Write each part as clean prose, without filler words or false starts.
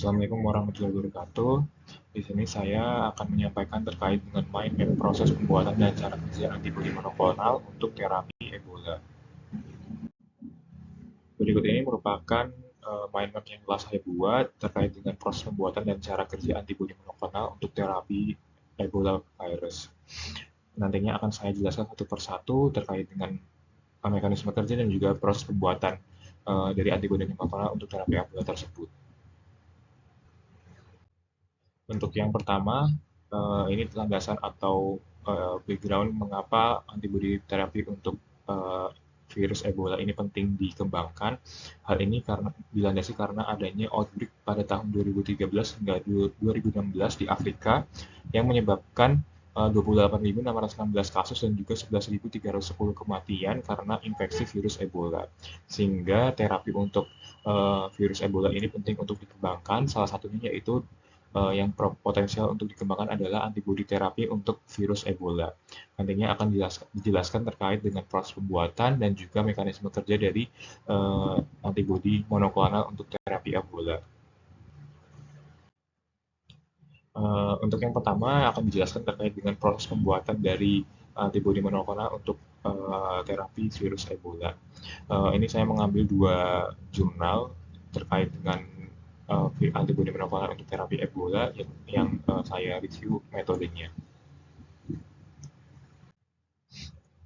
Assalamualaikum warahmatullahi wabarakatuh. Di sini saya akan menyampaikan terkait dengan mind map proses pembuatan dan cara kerja antibodi monoklonal untuk terapi Ebola. Berikut ini merupakan mind map yang telah saya buat terkait dengan proses pembuatan dan cara kerja antibodi monoklonal untuk terapi Ebola virus. Nantinya akan saya jelaskan satu persatu terkait dengan mekanisme kerja dan juga proses pembuatan dari antibodi monoklonal untuk terapi Ebola tersebut. Untuk yang pertama, ini landasan atau background mengapa antibodi terapi untuk virus Ebola ini penting dikembangkan. Hal ini dilandasi karena adanya outbreak pada tahun 2013 hingga 2016 di Afrika yang menyebabkan 28.616 kasus dan juga 11.310 kematian karena infeksi virus Ebola. Sehingga terapi untuk virus Ebola ini penting untuk dikembangkan. Salah satunya yaitu yang potensial untuk dikembangkan adalah antibodi terapi untuk virus Ebola. Nantinya akan dijelaskan terkait dengan proses pembuatan dan juga mekanisme kerja dari antibodi monoklonal untuk terapi Ebola. Untuk yang pertama akan dijelaskan terkait dengan proses pembuatan dari antibodi monoklonal untuk terapi virus Ebola. Ini saya mengambil dua jurnal terkait dengan antibodi monoklonal untuk terapi Ebola yang saya review metodenya.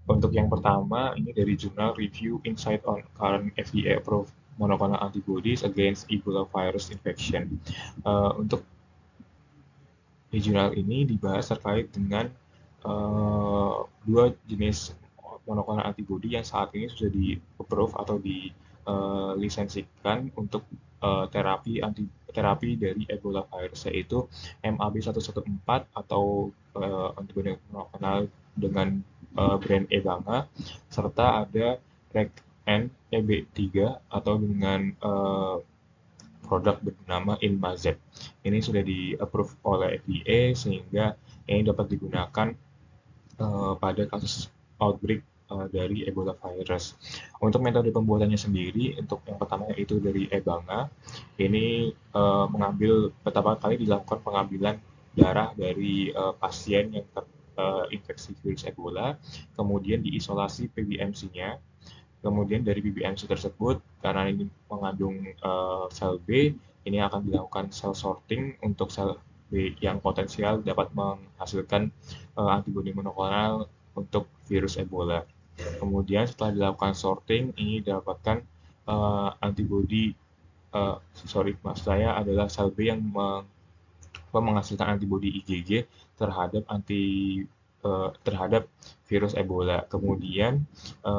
Untuk yang pertama, ini dari jurnal Review Insight on Current FDA-Approved Monoclonal Antibodies Against Ebola Virus Infection. Untuk di jurnal ini dibahas terkait dengan dua jenis monoklonal antibodi yang saat ini sudah di-approve atau dilisensikan untuk terapi dari Ebola virus, yaitu MAB114 atau antibodi monoklonal dengan brand Ebanga, serta ada RECN EB3 atau dengan produk bernama Inmazeb. Ini sudah di-approve oleh FDA sehingga ini dapat digunakan pada kasus outbreak dari Ebola virus. Untuk metode pembuatannya sendiri, untuk yang pertama yaitu dari Ebanga, ini pertama kali dilakukan pengambilan darah dari pasien yang terinfeksi virus Ebola, kemudian diisolasi PBMC-nya, kemudian dari PBMC tersebut, karena ini mengandung sel B, ini akan dilakukan cell sorting untuk sel B yang potensial dapat menghasilkan antibodi monoklonal untuk virus Ebola. Kemudian setelah dilakukan sorting, ini didapatkan antibodi, maksud saya adalah sel B yang menghasilkan antibodi IgG terhadap virus Ebola. Kemudian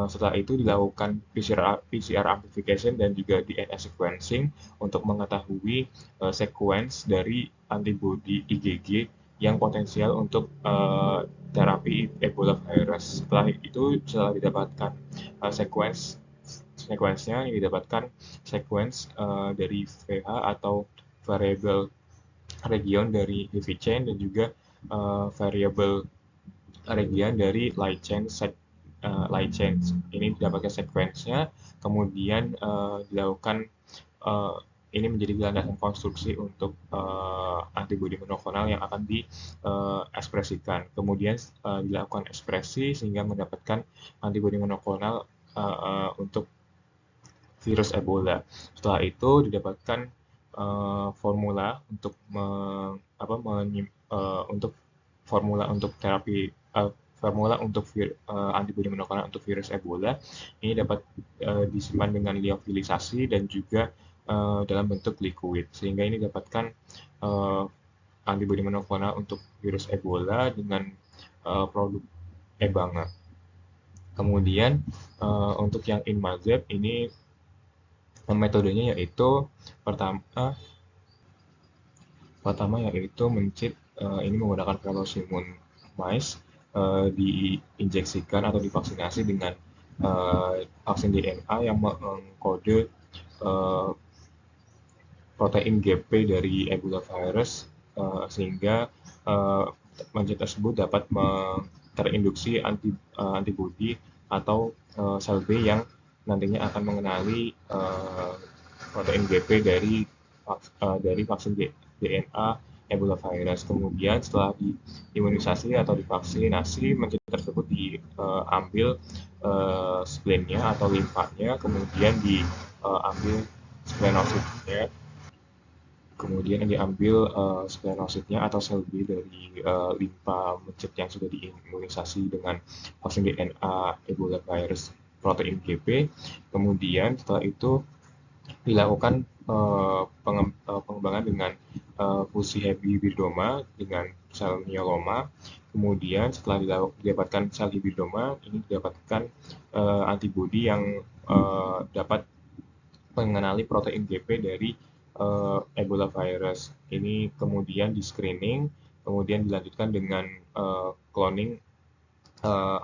setelah itu dilakukan PCR amplification dan juga DNA sequencing untuk mengetahui sequence dari antibodi IgG yang potensial untuk terapi Ebola virus. Setelah didapatkan sequence-nya, ini didapatkan sequence dari VH atau variable region dari heavy chain dan juga variable region dari light chain. Ini didapatkan sequence-nya, kemudian dilakukan ini menjadi landasan konstruksi untuk antibodi monoklonal yang akan diekspresikan. Kemudian dilakukan ekspresi sehingga mendapatkan antibodi monoklonal untuk virus Ebola. Setelah itu didapatkan formula untuk antibodi monoklonal untuk virus Ebola. Ini dapat disimpan dengan lyofilisasi dan juga dalam bentuk liquid, sehingga ini dapatkan antibodi monoklonal untuk virus Ebola dengan produk Ebanga. Kemudian untuk yang Inmazeb ini metodenya yaitu pertama yaitu mencit, ini menggunakan Velosimum mice, diinjeksikan atau divaksinasi dengan vaksin DNA yang mengkode protein GP dari Ebola virus, sehingga mencit tersebut dapat terinduksi antibodi atau sel B yang nantinya akan mengenali protein GP dari dari vaksin DNA Ebola virus. Kemudian setelah diimunisasi atau divaksinasi, mencit tersebut diambil spleennya atau limfanya, kemudian diambil splenositnya, kemudian diambil splenositnya atau sel B dari limfa mencit yang sudah diimunisasi dengan vaksin DNA Ebola virus protein GP. Kemudian setelah itu dilakukan pengembangan dengan fusi hybridoma dengan sel myeloma. Kemudian setelah didapatkan sel hybridoma, ini didapatkan antibodi yang dapat mengenali protein GP dari Ebola virus. Ini kemudian di screening, kemudian dilanjutkan dengan cloning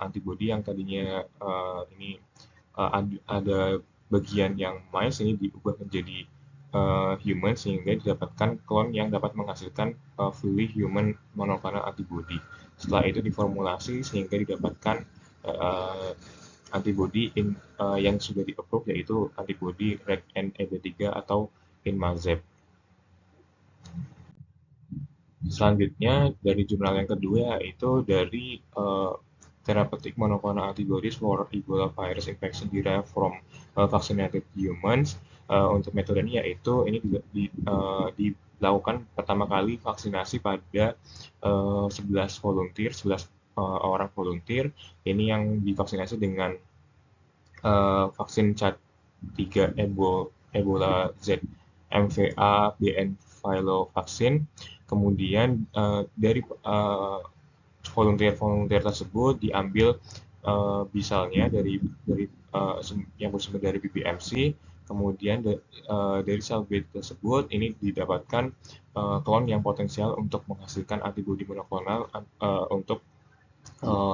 antibodi yang tadinya ini ada bagian yang mice, ini diubah menjadi human, sehingga didapatkan klon yang dapat menghasilkan fully human monoclonal antibody. Setelah itu diformulasi sehingga didapatkan antibody yang sudah di-approve, yaitu antibody REC-N-EB3 atau INMAZEB. Selanjutnya dari jurnal yang kedua yaitu dari therapeutic monoclonal antibodies for Ebola virus infection derived from vaccinated humans. Untuk metodenya yaitu ini dilakukan pertama kali vaksinasi pada 11 orang volunteer. Ini yang divaksinasi dengan vaksin CAT3 Ebola Z MVA BN Philo vaksin. Kemudian dari volunteer tersebut diambil B-cell-nya dari yang bersumber dari BBMC. Kemudian dari sel B tersebut ini didapatkan klon yang potensial untuk menghasilkan antibodi monoklonal untuk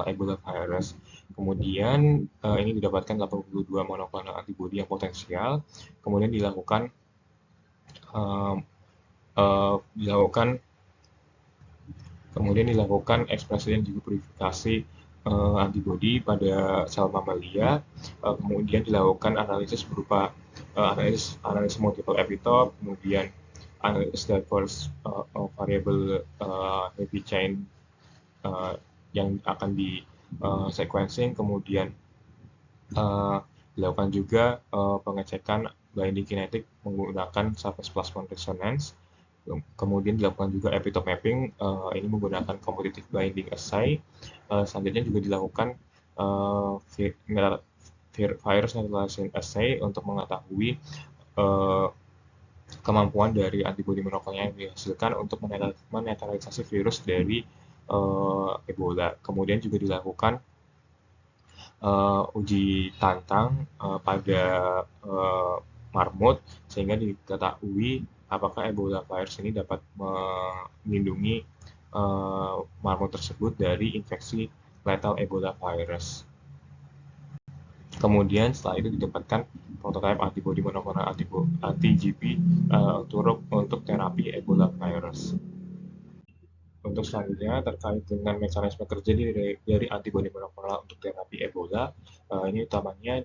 Ebola virus. Kemudian ini didapatkan 82 monoklonal antibodi yang potensial. Kemudian dilakukan ekspresi dan juga purifikasi antibodi pada sel mamalia. Kemudian dilakukan analisis berupa analisis multiple epitope, kemudian analisis diverse variable heavy chain yang akan di sequencing, kemudian dilakukan juga pengecekan binding kinetic menggunakan surface plasmon resonance. Kemudian dilakukan juga epitope mapping, ini menggunakan competitive binding assay. Selanjutnya juga dilakukan virus neutralization assay untuk mengetahui kemampuan dari antibodi monoklonal yang dihasilkan untuk menetralisasi virus dari Ebola. Kemudian juga dilakukan uji tantang pada marmut sehingga diketahui apakah Ebola virus ini dapat melindungi marmut tersebut dari infeksi lethal Ebola virus. Kemudian setelah itu didapatkan prototipe antibodi monoklonal anti-GP untuk terapi Ebola virus. Untuk selanjutnya terkait dengan mekanisme kerja dari antibodi monoklonal untuk terapi Ebola, ini utamanya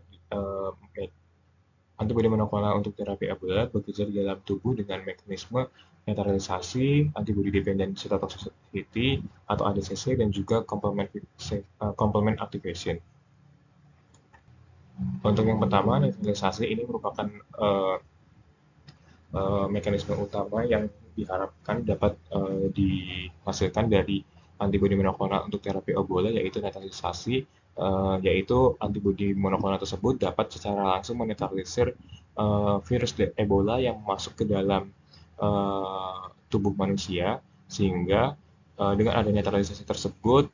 antibodi monoklonal untuk terapi Ebola bekerja di dalam tubuh dengan mekanisme netralisasi, antibody dependent cytotoxicity atau ADCC, dan juga complement activation. Untuk yang pertama, netralisasi ini merupakan mekanisme utama yang diharapkan dapat dihasilkan dari antibodi monoklonal untuk terapi Ebola, yaitu netralisasi, yaitu antibodi monoklonal tersebut dapat secara langsung menetralisir virus Ebola yang masuk ke dalam tubuh manusia, sehingga dengan adanya netralisasi tersebut,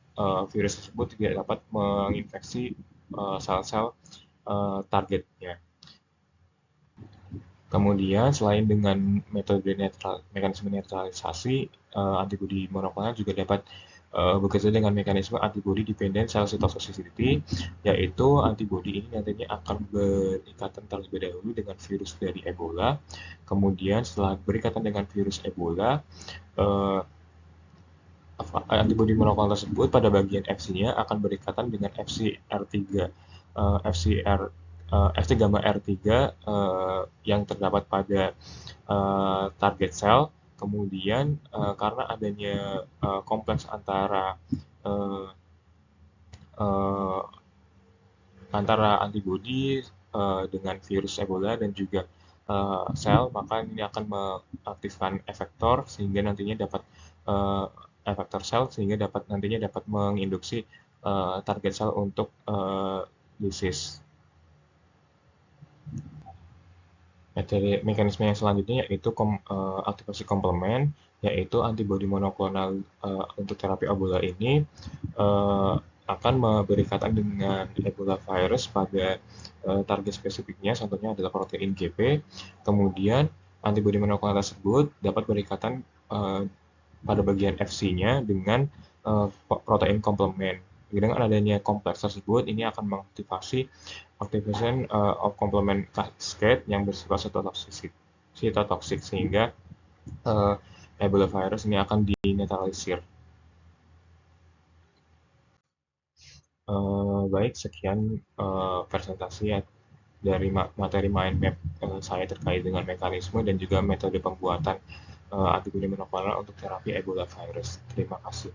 virus tersebut tidak dapat menginfeksi sel-sel targetnya. Kemudian selain dengan metode mekanisme netralisasi, antibodi monoklonal juga dapat bekerja dengan mekanisme antibody dependent cell cytotoxicity, yaitu antibodi ini nantinya akan berikatan terlebih dahulu dengan virus dari Ebola. Kemudian setelah berikatan dengan virus Ebola, antibodi monoklonal tersebut pada bagian Fc-nya akan berikatan dengan FcR3 Fc gamma R3 yang terdapat pada target sel. Kemudian karena adanya kompleks antara uh, uh, antibodi dengan virus Ebola dan juga sel, maka ini akan mengaktifkan efektor sehingga nantinya dapat uh, efektor sel sehingga nantinya dapat menginduksi target sel untuk disease. Mekanisme yang selanjutnya yaitu aktivasi komplement, yaitu antibodi monoklonal untuk terapi Ebola ini akan memberi ikatan dengan Ebola virus pada target spesifiknya, contohnya adalah protein GP. Kemudian antibodi monoklonal tersebut dapat berikatan pada bagian Fc-nya dengan protein komplement. Dengan adanya kompleks tersebut, ini akan mengaktifasi activation of complement cascade yang bersifat cytotoxic sehingga Ebola virus ini akan dinetralisir. Baik, sekian presentasi dari materi mind map saya terkait dengan mekanisme dan juga metode pembuatan antibodi monoklonal untuk terapi Ebola virus. Terima kasih.